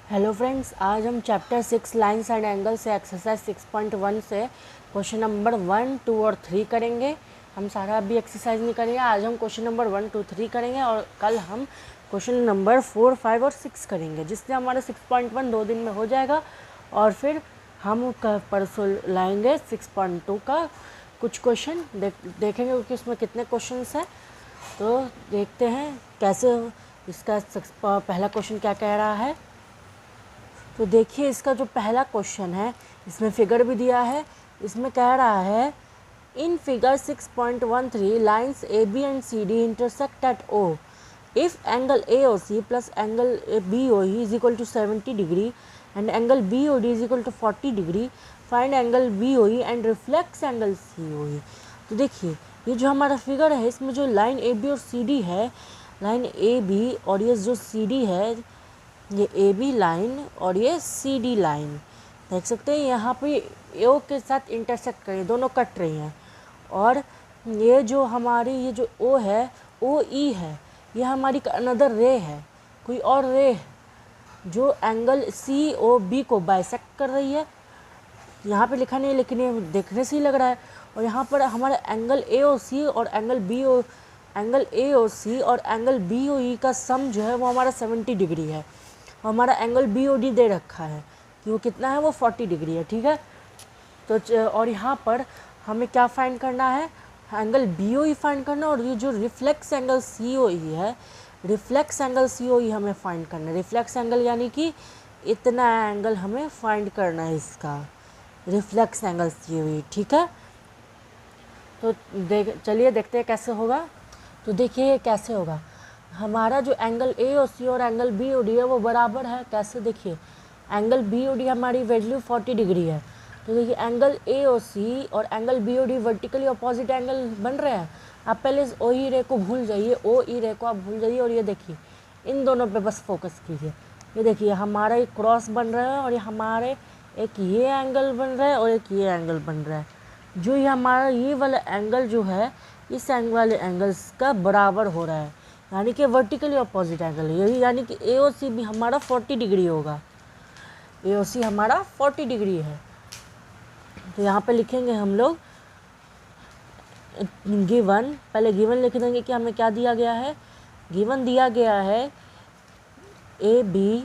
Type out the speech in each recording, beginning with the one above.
Hello friends, आज हम chapter 6 lines and angle से एक्सरसाइज 6.1 से क्वेश्चन नंबर 1, 2 और 3 करेंगे। हम सारा अभी एक्सरसाइज नहीं करेंगे। आज हम क्वेश्चन नंबर 1, 2, 3 करेंगे और कल हम क्वेश्चन नंबर 4, 5 और 6 करेंगे, जिससे हमारा 6.1 2 दिन में हो जाएगा। और फिर हम परसों लाएंगे 6.2 का कुछ क्वेश्चन देखेंगे क्योंकि उसमें कितने क्वेश्चन हैं। तो देखते हैं कैसे इसका पहला क्वेश्चन क्या कह रहा है। तो देखिए, इसका जो पहला क्वेश्चन है इसमें फिगर भी दिया है। इसमें कह रहा है in figure 6.13 lines A B and C D intersect at O if angle A O C plus angle B O E is equal to 70 degree and angle B O D is equal to 40 degree, find angle B O E and reflex angle C O E. तो देखिए, ये जो हमारा figure है इसमें जो line A B और C D है, लाइन ए बी और ये जो सी डी है, ये ए बी लाइन और ये सी डी लाइन देख सकते हैं। यहाँ पे ओ के साथ इंटरसेक्ट कर रही है, दोनों कट रही हैं। और ये जो हमारी ये जो ओ है, ओ ई है, ये हमारी अनदर रे है, कोई और रे है जो एंगल सी ओ बी को बाइसेक्ट कर रही है। यहाँ पे लिखा नहीं है लेकिन ये देखने से ही लग रहा है। और यहाँ पर हमारा एंगल ए ओ सी और एंगल ए ओ सी और एंगल बी ओ ई का सम जो है वो हमारा 70 डिग्री है। हमारा एंगल बी ओ डी दे रखा है कि वो कितना है, वो 40 डिग्री है। ठीक है, तो और यहाँ पर हमें क्या फाइंड करना है, angle B O E find करना। और ये जो रिफ्लेक्स एंगल सी ओ ई है, रिफ्लेक्स एंगल सी ओ ई हमें फाइंड करना है। रिफ्लेक्स एंगल यानी कि इतना एंगल हमें फाइंड करना है, इसका रिफ्लेक्स एंगल सी ओ ई। ठीक है, तो चलिए देखते हैं कैसे होगा। तो देखिए कैसे होगा। हमारा जो एंगल ए ओ सी और एंगल बी ओ डी है वो बराबर है। कैसे, देखिए एंगल बी ओ डी हमारी वैल्यू 40 डिग्री है। तो देखिए एंगल ए ओ सी और angle B O D vertically opposite angle बन रहे हैं। आप पहले इस ओ ई रे को भूल जाइए, ओ ई रे को आप भूल जाइए और ये देखिए इन दोनों पे बस फोकस कीजिए। ये देखिए हमारा एक क्रॉस बन रहा है और ये हमारे एक ये एंगल बन रहा है और एक ये एंगल बन रहा है। जो ये हमारा ये वाला एंगल जो है इस एंगल वाले एंगल्स का बराबर हो रहा है, यानी कि वर्टिकली अपोजिट एंगल है। यही यानी कि ए ओ सी भी हमारा 40 डिग्री होगा। ए ओ सी हमारा 40 डिग्री है। तो यहाँ पे लिखेंगे हम लोग गिवन, पहले गिवन लिख देंगे कि हमें क्या दिया गया है। गिवन दिया गया है A B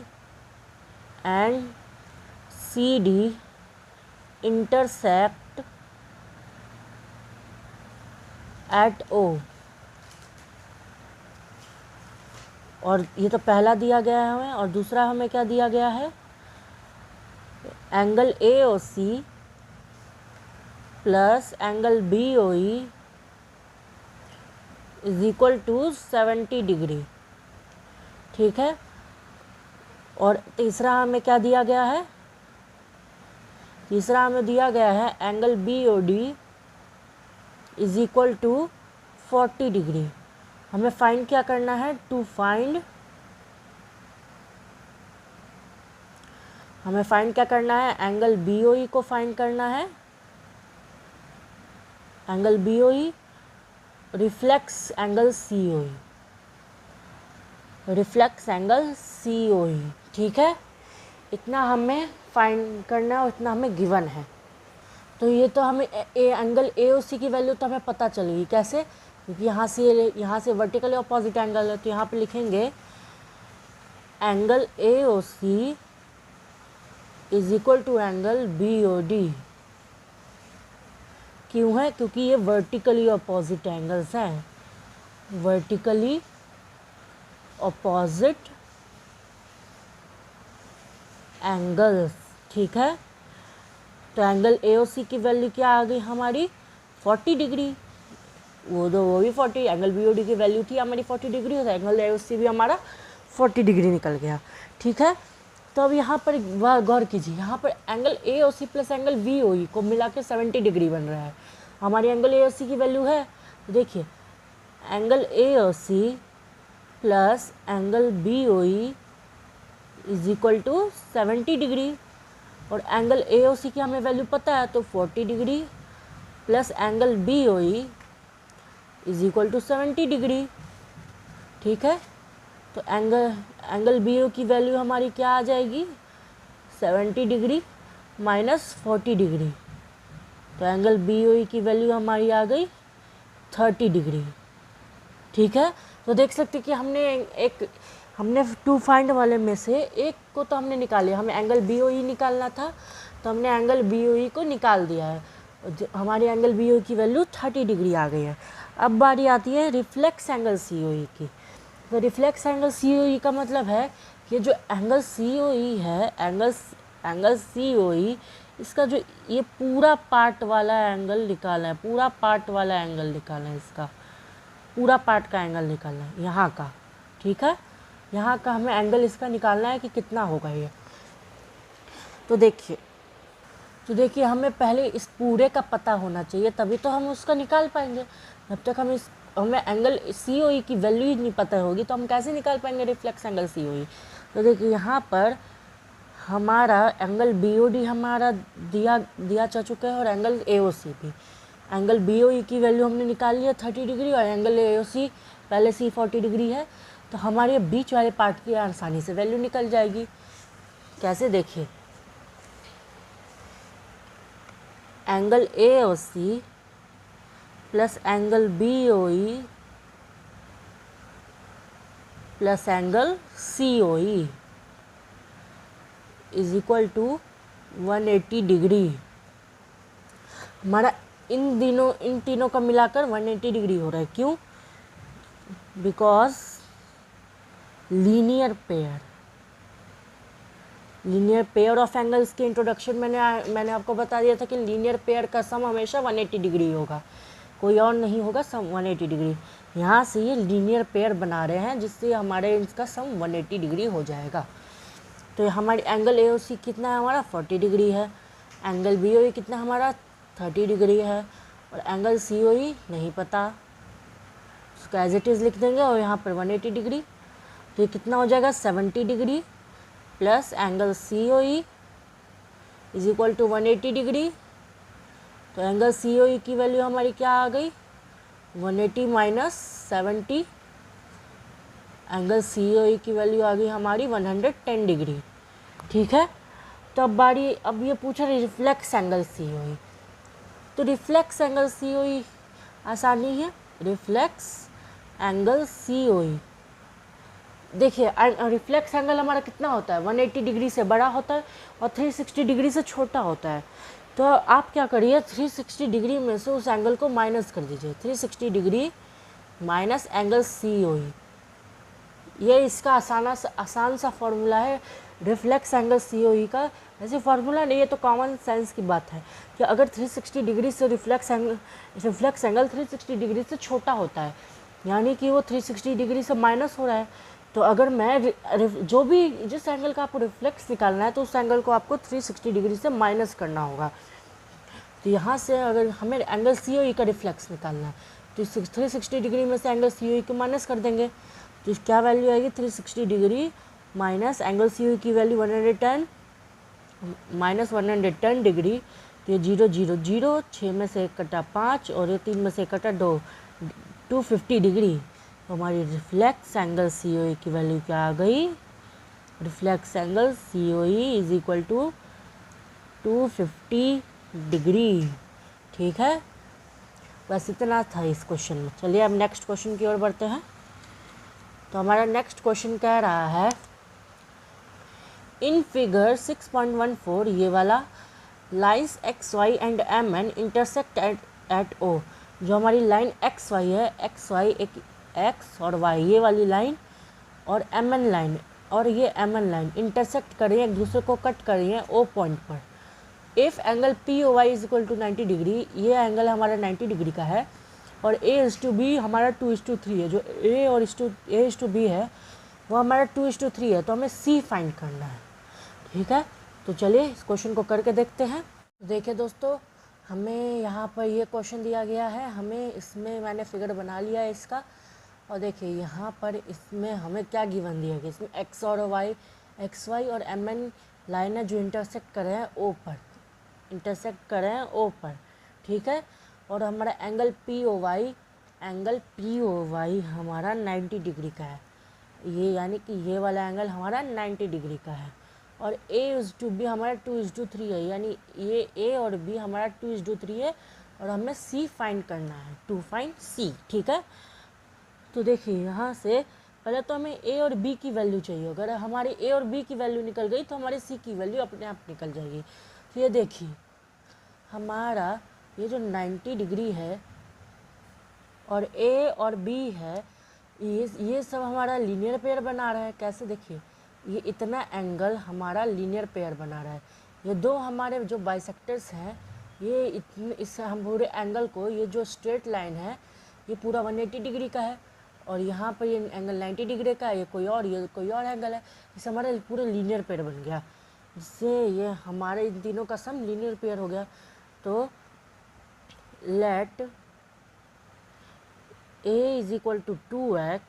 and C D intersect at O. और ये तो पहला दिया गया है हमें। और दूसरा हमें क्या दिया गया है, angle A O C plus angle B O E is equal to 70 degree. ठीक है, और तीसरा हमें क्या दिया गया है, तीसरा हमें दिया गया है angle B O D is equal to 40 degree. हमें फाइंड क्या करना है, हमें फाइंड क्या करना है, एंगल बी ओ ई को फाइंड करना है। एंगल बी ओ ई रिफ्लेक्स एंगल सी ओ ई, रिफ्लेक्स एंगल सी ओ ई। ठीक है, इतना हमें फाइंड करना है और इतना हमें गिवन है। तो ये तो हमें एंगल ए ओ सी की वैल्यू तो हमें पता चलेगी कैसे, क्योंकि यहाँ से वर्टिकली अपोजिट एंगल है। तो यहाँ पे लिखेंगे angle A O C is equal to angle B O D. क्यों है, क्योंकि ये वर्टिकली अपोजिट एंगल्स हैं, वर्टिकली अपोजिट एंगल्स। ठीक है, तो एंगल ए ओ सी की वैल्यू क्या आ गई हमारी, 40 डिग्री। वो भी 40, एंगल बी ओ डी की वैल्यू थी हमारी 40 डिग्री, और एंगल ए ओ सी भी हमारा 40 डिग्री निकल गया। ठीक है, तो अब यहाँ पर गौर कीजिए, यहाँ पर angle A O C plus angle B O E को मिला के 70 डिग्री बन रहा है। हमारी एंगल ए ओ सी की वैल्यू है, तो देखिए angle A O C plus angle B O E is equal to 70 degree. और एंगल ए ओ सी की हमें वैल्यू पता है, तो 40 degree plus angle B O E is equal to 70 degree. ठीक है, तो एंगल बी ओ की वैल्यू हमारी क्या आ जाएगी, 70 डिग्री माइनस 40 डिग्री। तो एंगल बी ओ की वैल्यू हमारी आ गई 30 डिग्री। ठीक है, तो देख सकते कि हमने टू फाइंड वाले में से एक को तो हमने निकाल लिया, हमें एंगल बी ओ ई निकालना था तो हमने एंगल बी ओ ई को निकाल दिया है। हमारी एंगल बी ओ ई की वैल्यू 30 डिग्री आ गई है। अब बारी आती है reflex angle C O E की। तो रिफ्लेक्स एंगल सी ओ ई का मतलब है कि जो एंगल सी ओ ई है, एंगल सी ओ ई, इसका जो ये पूरा पार्ट वाला एंगल निकालना है, पूरा पार्ट वाला एंगल निकालना है, इसका पूरा पार्ट का एंगल निकालना है यहाँ का। ठीक है, यहाँ का हमें एंगल इसका निकालना है कि कितना होगा ये। तो देखिए हमें पहले इस पूरे का पता होना चाहिए, तभी तो हम उसका निकाल पाएंगे। जब तक हमें एंगल सी ओ ई की वैल्यू ही नहीं पता होगी तो हम कैसे निकाल पाएंगे reflex angle C O E. तो देखिए यहाँ पर हमारा एंगल बी ओ डी हमारा दिया जा चुका है और एंगल ए ओ सी भी। एंगल बी ओ ई की वैल्यू हमने निकाल लिया 30 डिग्री और एंगल ए ओ सी पहले से ही 40 डिग्री है, तो हमारे बीच वाले पार्ट की आसानी से वैल्यू निकल जाएगी। कैसे, देखिए angle A O C plus angle B O E plus angle C O E is equal to 180 degree. हमारा इन तीनों का मिलाकर 180 डिग्री हो रहा है। क्यों? Because linear pair of angles के इंट्रोडक्शन मैंने आपको बता दिया था कि लीनियर पेयर का सम हमेशा 180 डिग्री होगा, कोई और नहीं होगा, सम 180 डिग्री। यहाँ से ये लीनियर पेयर बना रहे हैं जिससे हमारे इसका सम 180 डिग्री हो जाएगा। तो हमारी एंगल ए ओ सी कितना है हमारा 40 डिग्री है, एंगल बी ओ ई कितना हमारा 30 डिग्री है और एंगल सी ओ ई नहीं पता, उसको एज इट इज़ लिख देंगे और यहाँ पर 180 डिग्री। तो ये कितना हो जाएगा 70 degree plus angle C O E is equal to 180 degree. तो एंगल सी ओ ई की वैल्यू हमारी क्या आ गई 180 minus 70, angle C O E की वैल्यू आ गई हमारी 110 डिग्री। ठीक है, तो अब ये पूछा reflex angle C O E. तो रिफ्लेक्स एंगल सी ओ ई आसानी है, रिफ्लेक्स एंगल सी ओ ई। देखिए रिफ्लेक्स एंगल हमारा कितना होता है 180 डिग्री से बड़ा होता है और 360 डिग्री से छोटा होता है। तो आप क्या करिए 360 डिग्री में से उस एंगल को माइनस कर दीजिए, 360 degree minus angle C O ई। ये इसका आसान सा फॉर्मूला है रिफ्लेक्स एंगल सी ओ ई का। ऐसे फार्मूला नहीं, ये तो कॉमन सेंस की बात है कि अगर 360 डिग्री से रिफ्लेक्स एंगल 360 डिग्री से छोटा होता है, यानी कि वो 360 डिग्री से माइनस हो रहा है, तो अगर मैं जिस एंगल का आपको रिफ्लेक्स निकालना है तो उस एंगल को आपको 360 डिग्री से माइनस करना होगा। तो यहाँ से अगर हमें एंगल सी ओ ई का रिफ्लेक्स निकालना है तो 360 डिग्री में से एंगल सी ओ ई को माइनस कर देंगे, तो क्या वैल्यू आएगी 360 degree minus angle C O E की वैल्यू 110 माइनस 110 डिग्री। तो ये 0 0 0, 6 में से कटा 5 और ये 3 में से कटा 2, 250 डिग्री। तो हमारी reflex angle C O E की वैल्यू क्या आ गई, reflex angle C O E is equal to 250 degree. ठीक है, बस इतना था इस क्वेश्चन में। चलिए अब नेक्स्ट क्वेश्चन की ओर बढ़ते हैं। तो हमारा नेक्स्ट क्वेश्चन कह रहा है इन फिगर 6.14 ये वाला lines X Y and M N intersect at O. जो हमारी लाइन एक्स वाई है, एक्स वाई एक एक्स और वाई ये वाली लाइन और एम एन लाइन और ये एम एन लाइन इंटरसेक्ट कर रही है, एक दूसरे को कट कर रही है ओ पॉइंट पर। If angle P O Y is equal to 90 degree, ये एंगल हमारा 90 डिग्री का है और ए इज टू बी हमारा 2:3 है। जो ए और ए इज टू बी है वो हमारा 2:3 है, तो हमें सी फाइंड करना है। ठीक है, तो चलिए इस क्वेश्चन को करके देखते हैं। देखिए दोस्तों, हमें यहाँ पर ये क्वेश्चन दिया गया है, हमें इसमें मैंने फिगर बना लिया है इसका। और देखिए यहाँ पर इसमें हमें क्या गिवन दिया गया, इसमें एक्स और वाई, एक्स वाई और एम एन लाइन है जो इंटरसेक्ट कर रहे हैं ओ पर, इंटरसेक्ट कर रहे हैं ओ पर। ठीक है, और हमारा एंगल पी ओ वाई हमारा 90 डिग्री का है। ये यानी कि ये वाला एंगल हमारा 90 डिग्री का है, और A/B हमारा 2:3 है, यानी ये A और B हमारा 2:3 है, और हमें C फाइंड करना है, टू फाइंड C। ठीक है, तो देखिए यहाँ से पहले तो हमें A और B की वैल्यू चाहिए। अगर हमारी A और B की वैल्यू निकल गई तो हमारी C की वैल्यू अपने आप निकल जाएगी। तो ये देखिए हमारा ये जो 90 डिग्री है और A और B है, ये सब हमारा लीनियर पेयर बना रहा है। कैसे, देखिए ये इतना एंगल हमारा लीनियर पेयर बना रहा है। ये दो हमारे जो बाइसेक्टर्स हैं, ये इतने इस हम पूरे एंगल को, ये जो स्ट्रेट लाइन है ये पूरा 180 डिग्री का है, और यहाँ पर ये एंगल 90 डिग्री का है, ये कोई और एंगल है। इससे हमारा पूरा लीनियर पेयर बन गया, जिससे ये हमारे इन तीनों का सम लीनियर पेयर हो गया। तो let A is equal to 2x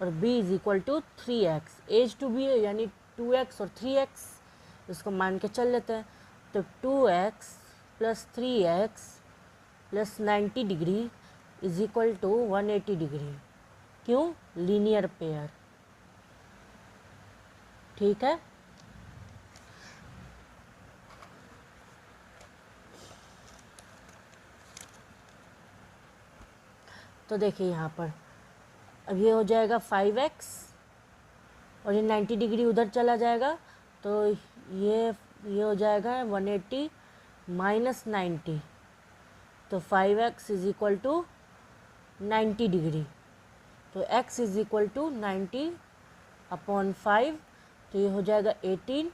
और B is equal to 3x। A/B है यानी 2x और 3x, इसको मान के चल लेते हैं। तो 2x प्लस 3x प्लस 90 degree is equal to 180 degree. क्यों? Linear pair. ठीक है, तो देखिए यहाँ पर अब ये हो जाएगा 5x और ये 90 डिग्री उधर चला जाएगा, तो ये हो जाएगा 180 माइनस 90, तो 5x is equal to 90 degree. तो x is equal to 90 upon 5, तो ये हो जाएगा 18,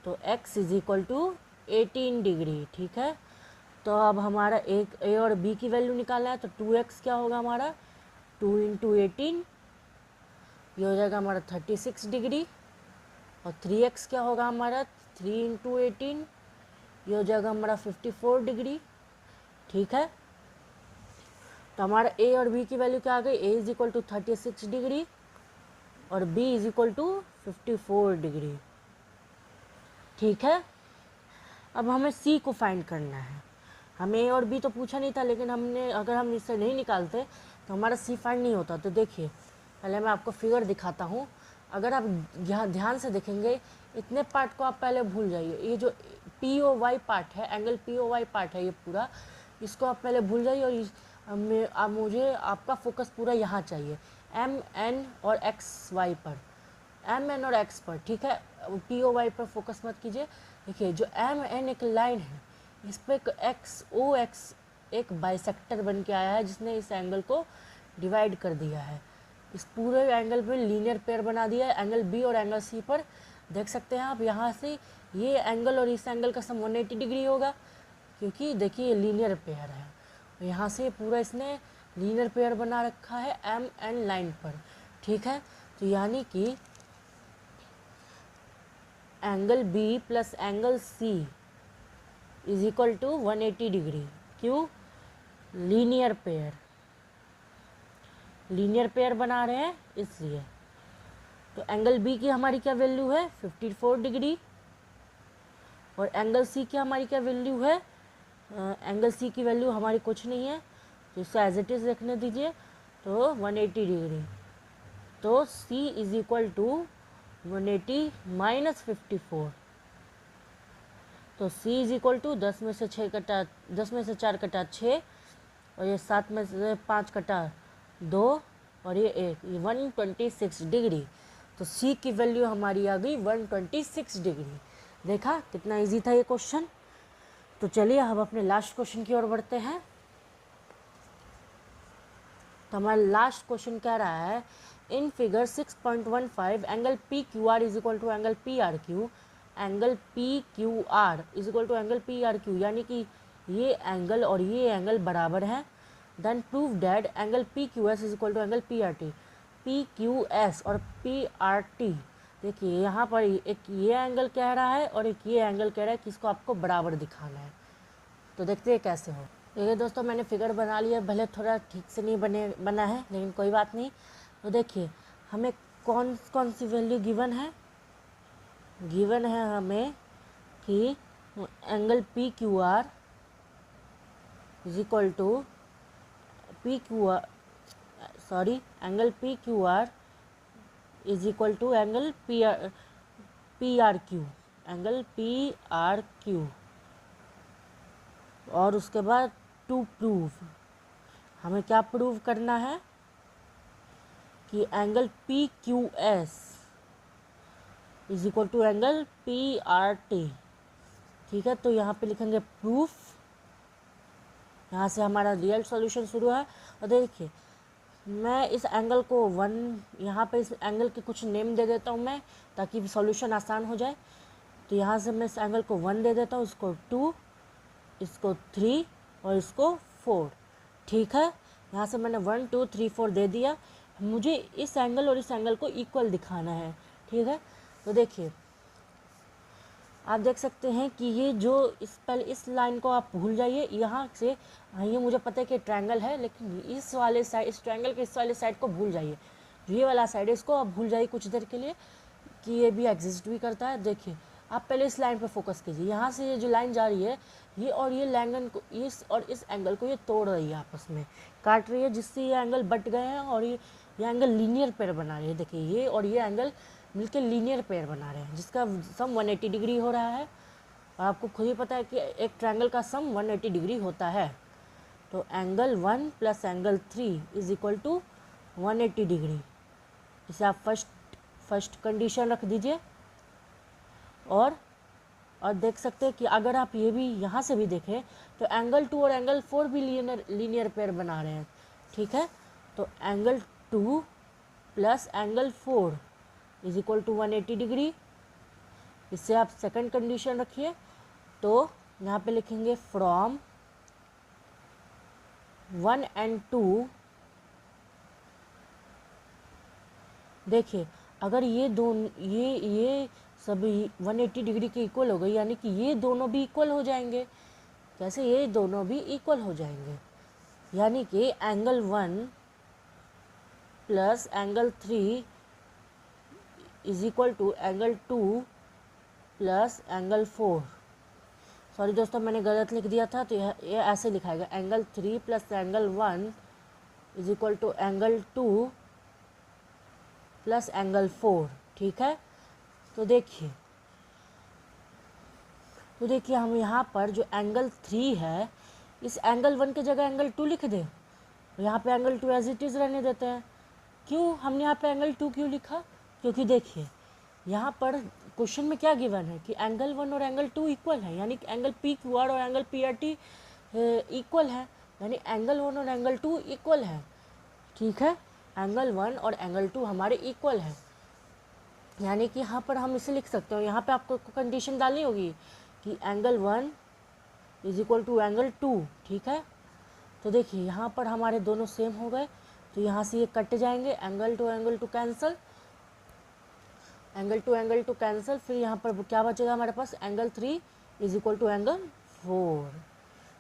तो x is equal to 18 degree. ठीक है, तो अब हमारा एक A और B की वैल्यू निकालना है, तो 2x क्या होगा हमारा 2 इंटू 18, ये हो जाएगा हमारा 36 डिग्री, और 3x क्या होगा हमारा 3 इंटू 18, ये हो जाएगा हमारा 54 डिग्री। ठीक है, तो हमारा A और B की वैल्यू क्या आ गई, A is equal to 36 degree और B is equal to 54 degree. ठीक है, अब हमें C को फाइंड करना है। हमें A और B तो पूछा नहीं था, लेकिन हमने अगर हम इससे नहीं निकालते तो हमारा C फाइंड नहीं होता। तो देखिए पहले मैं आपको फिगर दिखाता हूँ। अगर आप यहाँ ध्यान से देखेंगे, इतने पार्ट को आप पहले भूल जाइए। ये जो POY पार्ट है, एंगल POY पार्ट है, ये पूरा इसको आप पहले भूल जाइए, और मुझे आपका फोकस पूरा यहाँ चाहिए, MN और XY पर, MN और X पर। ठीक है, POY पर फोकस मत कीजिए। देखिए जो MN एक लाइन है, इस पर XOX एक बाइसेक्टर बन के आया है, जिसने इस एंगल को डिवाइड कर दिया है। इस पूरे एंगल पे लीनियर पेयर बना दिया है, एंगल B और एंगल C पर। देख सकते हैं आप यहाँ से, ये एंगल और इस एंगल का सम 180 डिग्री होगा, क्योंकि देखिए ये लीनियर पेयर है। यहाँ से पूरा इसने लीनियर पेयर बना रखा है MN लाइन पर। ठीक है, तो यानी कि angle B plus angle C is equal to 180 degree. क्यों? लीनियर पेयर, लीनियर पेयर बना रहे हैं इसलिए। तो एंगल B की हमारी क्या वैल्यू है 54 डिग्री, और एंगल C की हमारी क्या वैल्यू है, एंगल C की वैल्यू हमारी कुछ नहीं है, तो इसको एज इट इज रखने दीजिए, तो 180 डिग्री। तो C is equal to 180 minus 54, तो C इज इक्वल टू 10 में से 4 कटा 6, और ये 7 में से 5 कटा 2, और ये 1, ये 126 डिग्री। तो C की वैल्यू हमारी आ गई 126 डिग्री। देखा कितना इजी था ये क्वेश्चन। तो चलिए अब अपने लास्ट क्वेश्चन की ओर बढ़ते हैं। तो हमारा लास्ट क्वेश्चन कह रहा है, in figure 6.15 angle PQR is equal to angle PRQ, angle PQR is equal to angle PRQ, यानी कि ये एंगल और ये एंगल बराबर हैं। Then prove that angle PQS is equal to angle PRT। PQS और PRT, देखिए यहाँ पर एक ये एंगल कह रहा है और एक ये एंगल कह रहा है कि इसको आपको बराबर दिखाना है। तो देखते हैं कैसे हो। देखिए दोस्तों, मैंने फिगर बना लिया, भले थोड़ा ठीक से नहीं बना है, लेकिन कोई बात नहीं। तो देखिए हमें कौन कौन सी वैल्यू गिवन है हमें कि angle PQR is equal to angle PQR is equal to angle P R Q, angle P R Q. और उसके बाद टू प्रूव, हमें क्या प्रूव करना है कि angle P Q S is equal to angle P R T. ठीक है, तो यहाँ पे लिखेंगे प्रूफ, यहाँ से हमारा रियल सॉल्यूशन शुरू है। और देखिए मैं इस एंगल को 1, यहाँ पे इस एंगल के कुछ नेम दे देता हूँ मैं, ताकि सॉल्यूशन आसान हो जाए। तो यहाँ से मैं इस एंगल को 1 दे देता हूँ, इसको 2, इसको 3 और इसको 4। ठीक है, यहाँ से मैंने 1 2 3 4 दे दिया। मुझे इस एंगल और इस एंगल को इक्वल दिखाना है। ठीक है, तो देखिए आप देख सकते हैं कि ये जो पहले इस लाइन को आप भूल जाइए, यहाँ से ये मुझे पता है कि ट्रायंगल है, लेकिन इस वाले साइड, इस ट्रायंगल के इस वाले साइड को भूल जाइए। ये वाला साइड है, इसको आप भूल जाइए कुछ देर के लिए कि ये भी एग्जिस्ट भी करता है। देखिए आप पहले इस लाइन पर फोकस कीजिए, यहाँ से ये जो लाइन जा रही है ये और ये लैंगन को, इस और इस एंगल को ये तोड़ रही है, आपस में काट रही है, जिससे ये एंगल बट गए हैं और ये एंगल लीनियर पेयर बना रही है। देखिए ये और ये एंगल मिलकर लीनियर पेयर बना रहे हैं, जिसका सम 180 डिग्री हो रहा है। और आपको खुद ही पता है कि एक ट्रायंगल का सम 180 डिग्री होता है। तो angle 1 plus angle 3 is equal to 180 degree. इसे आप फर्स्ट कंडीशन रख दीजिए। और देख सकते हैं कि अगर आप ये भी यहाँ से भी देखें तो एंगल 2 और एंगल 4 भी लीनियर पेयर बना रहे हैं। ठीक है, तो angle 2 plus angle 4 is equal to 180 degree. इससे आप सेकंड कंडीशन रखिए, तो यहाँ पे लिखेंगे फ्रॉम 1 and 2। देखिए अगर ये दोनों ये सभी 180 डिग्री के इक्वल हो गई, यानी कि ये दोनों भी इक्वल हो जाएंगे। कैसे? ये दोनों भी इक्वल हो जाएंगे, यानी कि angle 1 plus angle 3 is equal to angle 2 plus angle 4। Sorry दोस्तों, मैंने गलत लिख दिया था, तो ये ऐसे लिखाएगा angle 3 plus angle 1 is equal to angle 2 plus angle 4। ठीक है, तो देखिए हम यहाँ पर जो एंगल 3 है, इस एंगल 1 की जगह एंगल 2 लिख दें, यहाँ पे एंगल 2 एज इट इज़ रहने देते हैं। क्यों हमने यहाँ पे एंगल 2 क्यों लिखा? क्योंकि देखिए यहाँ पर क्वेश्चन में क्या गिवन है कि एंगल 1 और एंगल 2 इक्वल है, यानी कि एंगल पी क्यू आर और angle P R T equal है, यानी एंगल 1 और एंगल 2 इक्वल है। ठीक है, एंगल 1 और एंगल 2 हमारे इक्वल है, यानी कि यहाँ पर हम इसे लिख सकते हो। यहाँ पे आपको कंडीशन डालनी होगी कि angle 1 is equal to angle 2। ठीक है, तो देखिए यहाँ पर हमारे दोनों सेम हो गए, तो यहाँ से ये कट जाएंगे, angle two cancel, angle two cancel. फिर यहाँ पर क्या बचेगा हमारे पास? Angle 3 is equal to angle 4।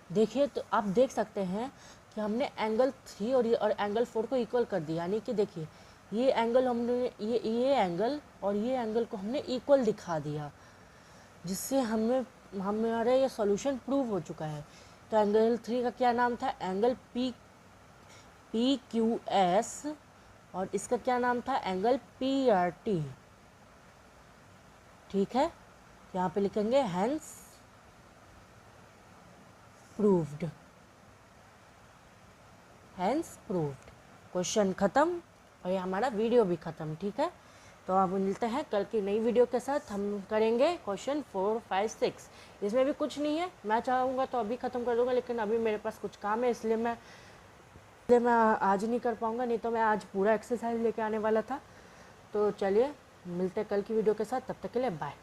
देखिए तो आप देख सकते हैं कि हमने एंगल 3 और एंगल 4 को इक्वल कर दिया, यानी कि देखिए ये एंगल हमने ये एंगल और ये एंगल को हमने इक्वल दिखा दिया, जिससे हमारा ये सॉल्यूशन प्रूव हो चुका है। तो एंगल 3 का क्या नाम था? एंगल पी क्यू एस, और इसका क्या नाम था? Angle P R T. ठीक है, यहाँ पे लिखेंगे hence proved, hence proved. Question ख़त्म और ये हमारा वीडियो भी ख़त्म। ठीक है, तो अब मिलते हैं कल की नई वीडियो के साथ। हम करेंगे क्वेश्चन 4 5 6। इसमें भी कुछ नहीं है, मैं चाहूँगा तो अभी ख़त्म कर दूँगा, लेकिन अभी मेरे पास कुछ काम है, इसलिए मैं आज नहीं कर पाऊँगा, नहीं तो मैं आज पूरा एक्सरसाइज लेके आने वाला था। तो चलिए मिलते हैं कल की वीडियो के साथ, तब तक के लिए बाय।